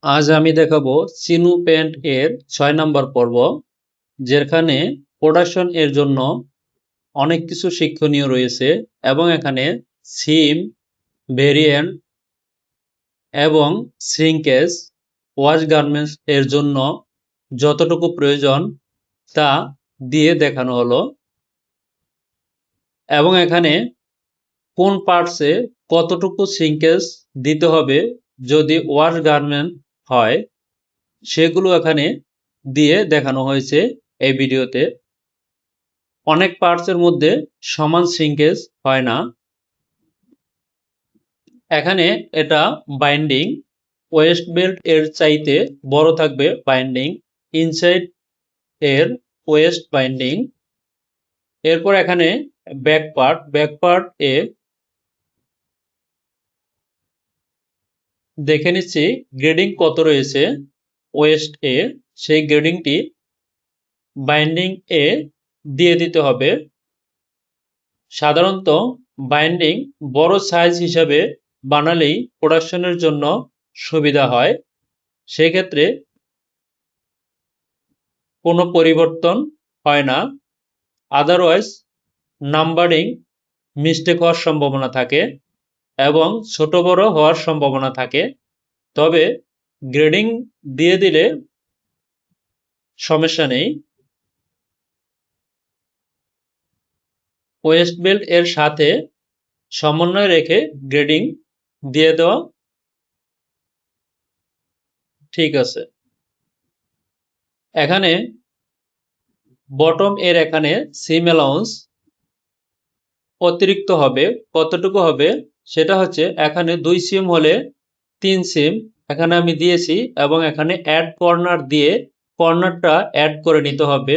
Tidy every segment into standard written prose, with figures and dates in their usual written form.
আজ আমি দেখাবো চিনু পেন্ট এর 6 নম্বর পর্ব, যেখানে প্রোডাকশন এর জন্য অনেক কিছু শিক্ষণীয় রয়েছে এবং এখানে সিম, ভেরিয়েন্ট এবং শ্রিঙ্কেজ ওয়াশ গার্মেন্টস এর জন্য যতটুকু প্রয়োজন তা দিয়ে দেখানো হলো এবং এখানে কোন পার্টসে কতটুকু শ্রিঙ্কেজ দিতে হবে যদি ওয়াশ গার্মেন্ট হয় সেগুলো এখানে দিয়ে দেখানো হয়েছে এই ভিডিওতে। অনেক পার্টসের মধ্যে সমান শ্রিঙ্কেজ হয় না। এখানে এটা বাইন্ডিং, ওয়েস্ট বেল্ট এর চাইতে বড় থাকবে বাইন্ডিং, ইনসাইড এর ওয়েস্ট বাইন্ডিং। এরপর এখানে ব্যাক পার্ট এ দেখে নিচ্ছি গ্রেডিং কত রয়েছে। ওয়েস্ট এ সেই গ্রেডিংটি বাইন্ডিং এ দিয়ে দিতে হবে। সাধারণত বাইন্ডিং বড় সাইজ হিসাবে বানালেই প্রোডাকশনের জন্য সুবিধা হয়, সেক্ষেত্রে কোনো পরিবর্তন হয় না। আদারওয়াইজ নাম্বারিং মিস্টেক হওয়ার সম্ভাবনা থাকে এবং ছোট বড় হওয়ার সম্ভাবনা থাকে। তবে গ্রেডিং দিয়ে দিলে সমস্যা নেই। ওয়েস্ট বেল্ট এর সাথে সমন্বয় রেখে গ্রেডিং দিয়ে দেওয়া ঠিক আছে। এখানে বটম এর এখানে সিম অ্যালাউন্স অতিরিক্ত হবে, কতটুকু হবে সেটা হচ্ছে এখানে 2 সিম হলে 3 সিম এখানে আমি দিয়েছি এবং এখানে অ্যাড কর্নার দিয়ে কর্নারটা অ্যাড করে নিতে হবে,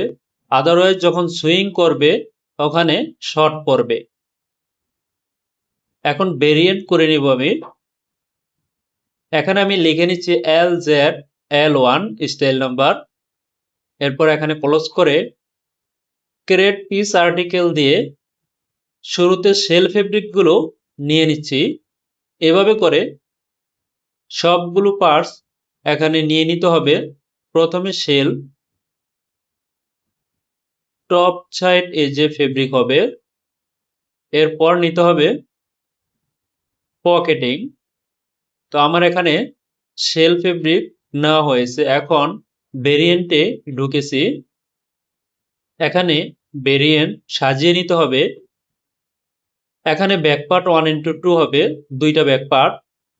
আদারওয়াইজ যখন সুইং করবে ওখানে শর্ট পড়বে। এখন ভেরিয়েন্ট করে নিব আমি। এখানে আমি লিখে নিচ্ছি LZ L1 স্টাইল নাম্বার। এরপর এখানে ক্লোজ করে ক্রেট পিস আর্টিকেল দিয়ে শুরুতে শেল ফেব্রিকগুলো নিয়ে নিচ্ছি। এভাবে করে সবগুলো পার্টস এখানে নিয়ে নিতে হবে। প্রথমে শেল, টপ সাইড এ যে ফেব্রিক হবে, এরপর নিতে হবে পকেটিং। তো আমার এখানে শেল ফেব্রিক নেওয়া হয়েছে। এখন ভেরিয়েন্টে ঢুকেছি। এখানে ভেরিয়েন্ট সাজিয়ে নিতে হবে। এখানে ব্যাক পার্ট 1:2 হবে, দুইটা ব্যাক পার্ট,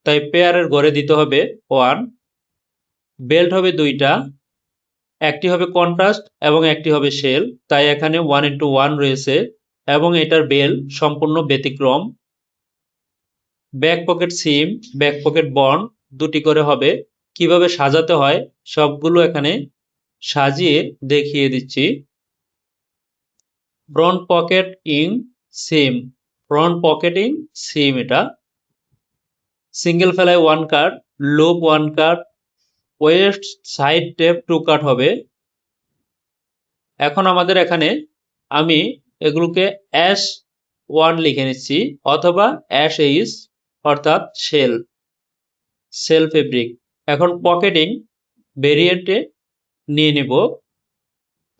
তাই পেয়ারের ঘরে দিতে হবে 1। বেল্ট হবে দুইটা, একটি হবে কন্ট্রাস্ট এবং একটি হবে শেল, তাই এখানে 1:1 রয়েছে এবং এটার বেল সম্পূর্ণ ব্যতিক্রম। ব্যাক পকেট সিম, ব্যাক পকেট বন্ড দুটি করে হবে। কিভাবে সাজাতে হয় সবগুলো এখানে সাজিয়ে দেখিয়ে দিচ্ছি। Front pocket in seam, front pocketing seam, এটা সিঙ্গেল ফেলায় 1 cut, loop 1 cut, waist side tape 2 cut হবে। এখন আমাদের এখানে আমি এগুলোকে S1 লিখে নিচ্ছি অথবা S অর্থাৎ সেল ফেব্রিক। এখন পকেটিং ভেরিয়েন্টে নিয়ে নেব।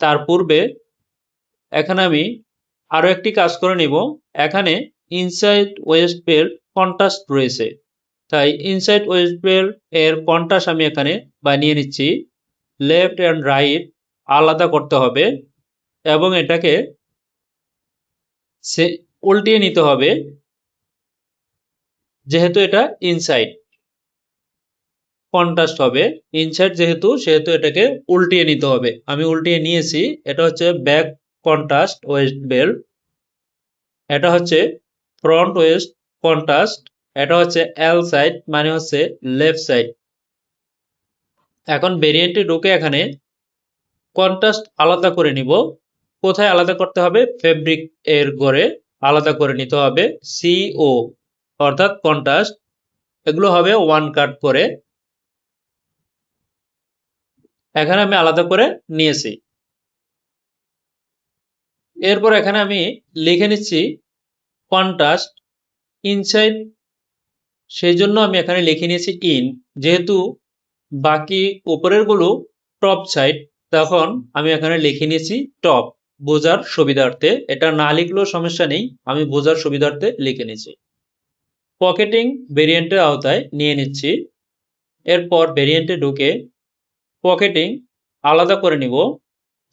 তার পূর্বে এখানে আমি আরো একটি কাজ করে নিব। এখানে ইনসাইড ওয়েস্ট বেল্ট কন্ট্রাস্ট রয়েছে, তাই ইনসাইড ওয়েস্ট বেল্ট এর কন্ট্রাস্ট আমি এখানে বানিয়ে নিচ্ছি। লেফট অ্যান্ড রাইট আলাদা করতে হবে এবং এটাকে উল্টিয়ে নিতে হবে, যেহেতু এটা ইনসাইড কন্ট্রাস্ট হবে। ইনসাইড যেহেতু সেহেতু এটাকে উল্টিয়ে নিতে হবে। আমি উল্টিয়ে নিয়েছি। এটা হচ্ছে ব্যাক কন্ট্রাস্ট ওয়েস্ট বেল্ট, এটা হচ্ছে ফ্রন্ট ওয়েস্ট কন্ট্রাস্ট, এটা হচ্ছে এল সাইড মানে হচ্ছে লেফট সাইড। এখন ভেরিয়েন্টে ঢুকে এখানে কন্ট্রাস্ট আলাদা করে নিব। কোথায় আলাদা করতে হবে? ফেব্রিক এর ঘরে আলাদা করে নিতে হবে। CO অর্থাৎ কন্ট্রাস্ট, এগুলো হবে 1 কাট করে। এখানে আমি আলাদা করে নিয়েছি। এরপর এখানে আমি লিখে নিচ্ছি কন্ট্রাস্ট ইনসাইড, সেই জন্য আমি এখানে লিখে নিয়েছি ইন। যেহেতু বাকি উপরের গুলো টপ সাইড, তখন আমি এখানে লিখে নিয়েছি টপ, বোঝার সুবিধার্থে। এটা না লিখলেও সমস্যা নেই, আমি বোঝার সুবিধার্থে লিখে নিয়েছি। পকেটিং ভেরিয়েন্টের আওতায় নিয়ে নিচ্ছি। এরপর ভেরিয়েন্টে ঢুকে পকেটিং আলাদা করে নিব,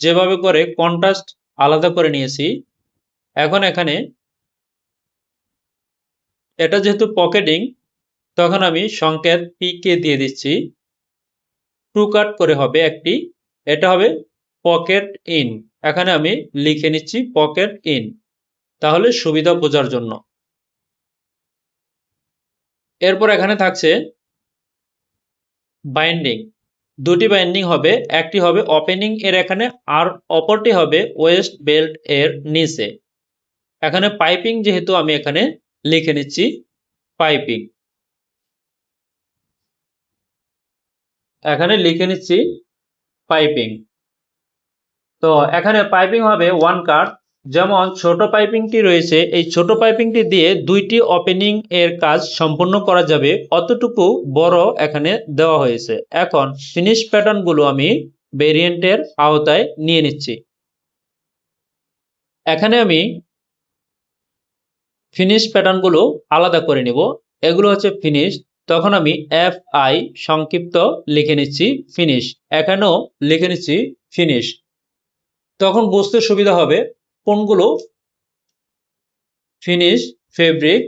যেভাবে করে কন্ট্রাস্ট আলাদা করে নিয়েছি। এখন এখানে এটা যেহেতু পকেটিং, তখন আমি সংকেত পিকে দিয়ে দিচ্ছি। টু কাট করে হবে একটি, এটা হবে পকেট ইন। এখানে আমি লিখে নিচ্ছি পকেট ইন, তাহলে সুবিধা বোঝার জন্য। এরপর এখানে থাকছে বাইন্ডিং। দুটি বাইন্ডিং হবে, একটি হবে ওপেনিং এর এখানে, আর অপরটি হবে ওয়েস্ট বেল্ট এর নিচে। এখানে পাইপিং যেহেতু আমি এখানে লিখে নিচ্ছি পাইপিং, এখানে লিখে নিচ্ছি পাইপিং। তো এখানে পাইপিং হবে ওয়ান কাট। যেমন ছোট পাইপিংটি রয়েছে, এই ছোট পাইপিংটি দিয়ে দুইটি ওপেনিং এর কাজ সম্পূর্ণ করা যাবে, অতটুকু বড় এখানে দেওয়া হয়েছে। এখন ফিনিশ প্যাটার্ন গুলো আমি ভেরিয়েন্টের আওতায় নিয়ে নিচ্ছি। এখানে আমি ফিনিশ প্যাটার্ন গুলো আলাদা করে নিব। এগুলো হচ্ছে ফিনিশ, তখন আমি এফ আই সংক্ষিপ্ত লিখে নিচ্ছি ফিনিশ, এখানেও লিখে নিচ্ছি ফিনিশ, তখন বুঝতে সুবিধা হবে কোনগুলো ফিনিশ ফেব্রিক,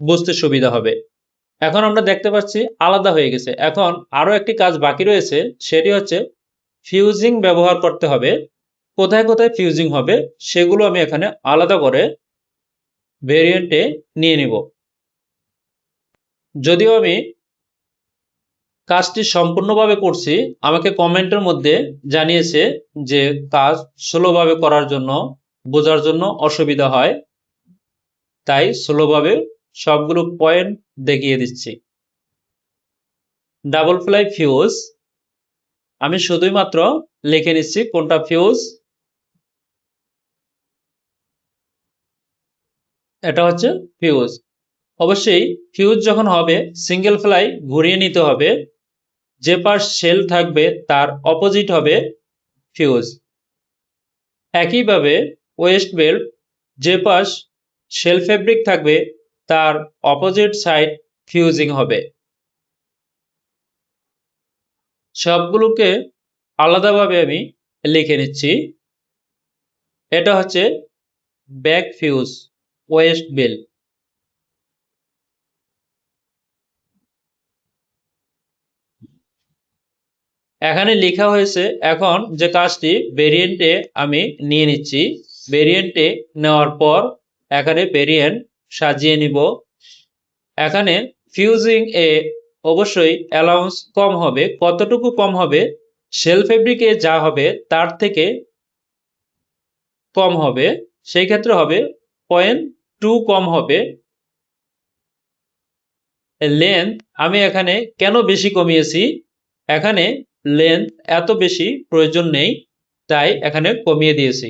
বুঝতে সুবিধা হবে। এখন আমরা দেখতে পাচ্ছি আলাদা হয়ে গেছে। এখন আরো একটি কাজ বাকি রয়েছে, সেটি হচ্ছে ফিউজিং ব্যবহার করতে হবে। কোথায় কোথায় ফিউজিং হবে সেগুলো আমি এখানে আলাদা করে ভেরিয়েন্টে নিয়ে নিব। যদিও আমি কাজটি সম্পূর্ণভাবে করছি, আমাকে কমেন্টের মধ্যে জানিয়েছে যে কাজ স্লোভাবে করার জন্য, বোঝার জন্য অসুবিধা হয়, তাই স্লোভাবে সবগুলো পয়েন্ট দেখিয়ে দিচ্ছি। ডাবল ফ্লাই ফিউজ, আমি শুধুই মাত্র লিখে নিচ্ছি কোনটা ফিউজ। এটা হচ্ছে ফিউজ। অবশ্যই ফিউজ যখন হবে সিঙ্গেল ফ্লাই ঘুরিয়ে নিতে হবে, যে পাশ শেল থাকবে তার অপোজিট হবে ফিউজ। একইভাবে ওয়েস্ট বেল্ট, যে পাশ শেল ফেব্রিক থাকবে তার অপোজিট সাইড ফিউজিং হবে। সবগুলোকে আলাদাভাবে আমি লিখে নিচ্ছি। এটা হচ্ছে ব্যাক ফিউজ ওয়েস্ট বেল্ট। এখানে লেখা হয়েছে। এখন যে কাজটি ভেরিয়েন্টে আমি নিয়ে নিচ্ছি, ভেরিয়েন্টে নেওয়ার পর এখানে ভেরিয়েন্ট সাজিয়ে নিব। এখানে ফিউজিং এ অবশ্যই অ্যালাউন্স কম হবে। কতটুকু কম হবে? শেল ফেব্রিকে যা হবে তার থেকে কম হবে, সেই ক্ষেত্রে হবে 0.2 কম হবে। লেন্থ আমি এখানে কেন বেশি কমিয়েছি, এখানে লেন্থ এত বেশি প্রয়োজন নেই, তাই এখানে কমিয়ে দিয়েছি।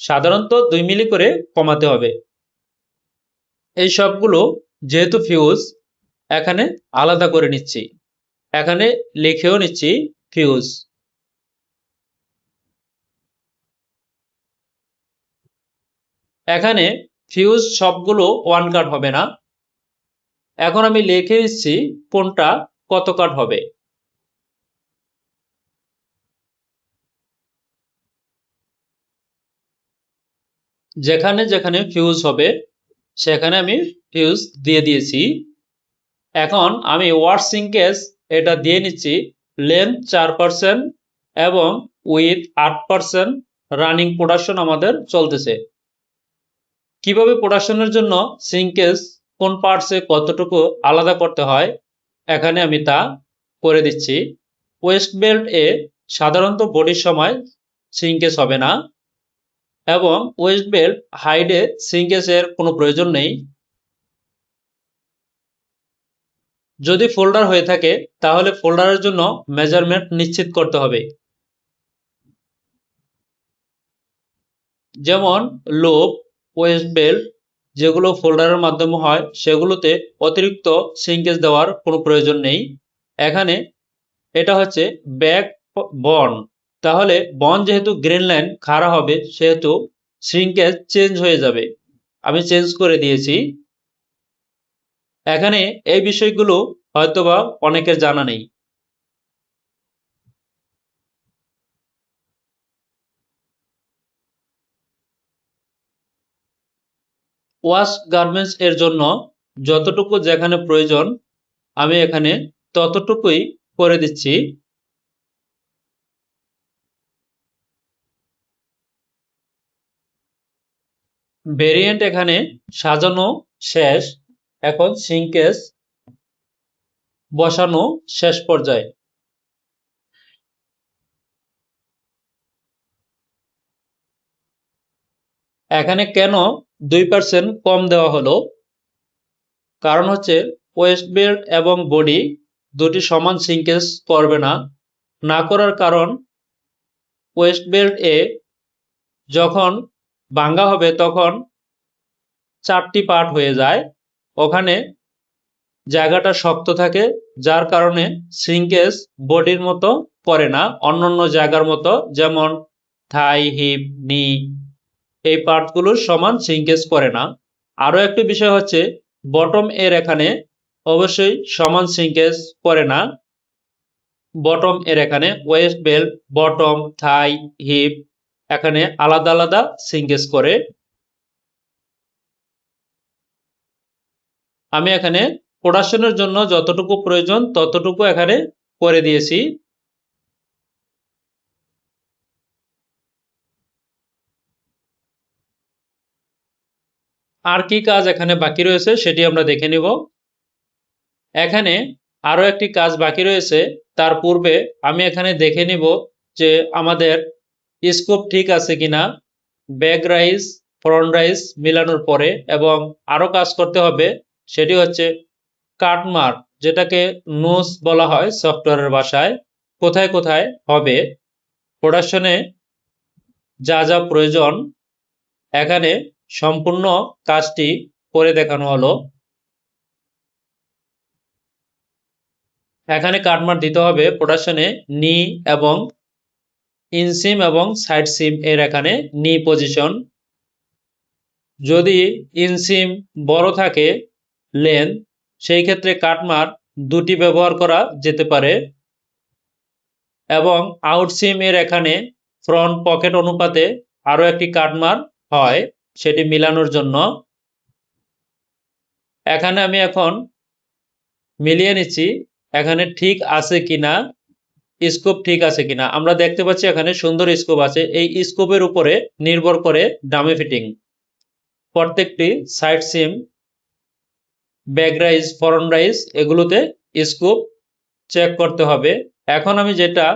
সাধারণত 2 মিলি করে কমাতে হবে। এই সবগুলো যেহেতু ফিউজ, এখানে আলাদা করে নিচ্ছি, এখানে লিখেও নিচ্ছি ফিউজ। এখানে ফিউজ সবগুলো ওয়ান কাট হবে না। এখন আমি লিখে নিচ্ছি কোনটা কত কাট হবে। যেখানে যেখানে ফিউজ হবে সেখানে আমি ফিউজ দিয়ে দিয়েছি। এখন আমি ওয়ার্সিং কেস এটা দিয়ে নিচ্ছি। লেন্থ 4% এবং উইথ 8% রানিং প্রোডাকশন আমাদের চলতেছে। কিভাবে প্রোডাকশনের জন্য সিঙ্কেজ কোন পার্টসে কতটুকু আলাদা করতে হয় এখানে আমি তা করে দিচ্ছি। ওয়েস্ট বেল্ট এ সাধারণত বডির সময় সিঙ্কেজ হবে না, এবং ওয়েস্ট বেল্ট হাইডে সিঙ্কেজের কোনো প্রয়োজন নেই। যদি ফোল্ডার হয়ে থাকে তাহলে ফোল্ডারের জন্য মেজারমেন্ট নিশ্চিত করতে হবে। যেমন লুপ, ওয়েস্ট বেল্ট যেগুলো ফোল্ডারের মাধ্যমে হয় সেগুলোতে অতিরিক্ত সিঙ্কেজ দেওয়ার কোনো প্রয়োজন নেই। এখানে এটা হচ্ছে ব্যাক বন। তাহলে বন যেহেতু গ্রিন লাইন খাড়া হবে সেহেতু শ্রিঙ্কেজ চেঞ্জ হয়ে যাবে। আমি চেঞ্জ করে দিয়েছি। এখানে এই বিষয়গুলো হয়তোবা অনেকের জানা নেই। ওয়াশ গার্মেন্টস এর জন্য যতটুকু যেখানে প্রয়োজন আমি এখানে ততটুকুই করে দিচ্ছি। ভেরিয়েন্ট এখানে সাজানো শেষ। এখন সিঙ্কেজ বসানো শেষ পর্যায়ে। এখানে কেন 2% কম দেওয়া হলো? কারণ হচ্ছে ওয়েস্ট বেল্ট এবং বডি দুটি সমান সিঙ্কেজ করবে না। না করার কারণ ওয়েস্ট বেল্ট এ যখন ভাঙ্গা হবে তখন 4টি পার্ট হয়ে যায়। ওখানে জায়গাটা শক্ত থাকে, যার কারণে সিঙ্কেজ বডির মতো করে না, অন্যান্য জায়গার মতো, যেমন থাই, হিপ, নি এই পার্টগুলো সমান সিঙ্কেজ করে না। আরো একটি বিষয় হচ্ছে বটম এর এখানে অবশ্যই সমান সিঙ্কেজ করে না। বটম এর এখানে ওয়েস্ট বেল্ট, বটম, থাই, হিপ এখানে আলাদা আলাদা সিঙ্কেজ করে। আমি এখানে প্রোডাকশনের জন্য যতটুকু প্রয়োজন ততটুকু এখানে করে দিয়েছি। আর কি কাজ এখানে বাকি রয়েছে সেটি আমরা দেখে নিব। এখানে আরো একটি কাজ বাকি রয়েছে। তার পূর্বে আমি এখানে দেখে নিব যে আমাদের স্কোপ ঠিক আছে কিনা। ব্যাক রাইস, ফ্রন্ট রাইস মিলানোর পরে এবং আরো কাজ করতে হবে, সেটি হচ্ছে কাটমার্ক, যেটাকে নোজ বলা হয় সফটওয়্যারের ভাষায়, কোথায় কোথায় হবে। প্রোডাকশনে যা যা প্রয়োজন এখানে সম্পূর্ণ কাজটি করে দেখানো হলো। এখানে কাটমার্ক দিতে হবে প্রোডাকশনে নি এবং ইনসিম এবং সাইড সিম এর এখানে নি পজিশন। যদি ইনসিম বড় থাকে লেন্থ, সেই ক্ষেত্রে কাটমার্ক দুটি ব্যবহার করা যেতে পারে। এবং আউটসিম এর এখানে ফ্রন্ট পকেট অনুপাতে আরো একটি কাটমার্ক হয়, সেটি মিলানোর জন্য। এখানে আমি এখন মিলিয়ে নিচ্ছি এখানে ঠিক আছে কিনা, স্কোপ ঠিক আছে কিনা। আমরা দেখতে পাচ্ছি এখানে সুন্দর স্কোপ আছে। এই স্কোপের উপরে নির্ভর করে ডামি ফিটিং। প্রত্যেকটি সাইড সিম, ব্যাক রাইস, ফ্রন্ট রাইস এগুলোতে স্কোপ চেক করতে হবে। এখন আমি যেটা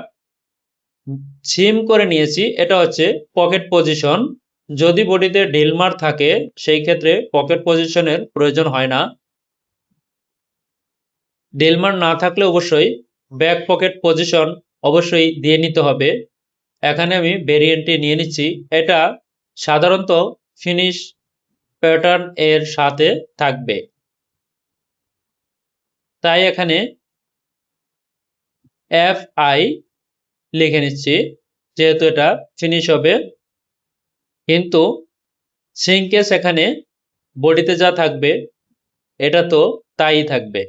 সিম করে নিয়েছি এটা হচ্ছে পকেট পজিশন। যদি বডিতে ঢিলমার থাকে সেই ক্ষেত্রে পকেট পজিশনের প্রয়োজন হয় না। ঢিলমার না থাকলে অবশ্যই ব্যাক পকেট পজিশন অবশ্যই দিয়ে নিতে হবে। এখানে আমি ভেরিয়েন্টটি নিয়ে নিচ্ছি। এটা সাধারণত ফিনিশ প্যাটার্ন এর সাথে থাকবে, তাই এখানে FI লিখে নিচ্ছি, যেহেতু এটা ফিনিশ হবে। কিন্তু সিঙ্কেজ এখানে বডিতে যা থাকবে এটা তো তাই থাকবে।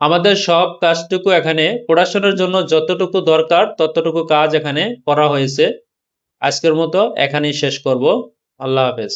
আমাদের সব কাজটুকু এখানে প্রোডাকশনের জন্য যতটুকু দরকার ততটুকু কাজ এখানে করা হয়েছে। আজকের মতো এখানেই শেষ করব। আল্লাহ হাফেজ।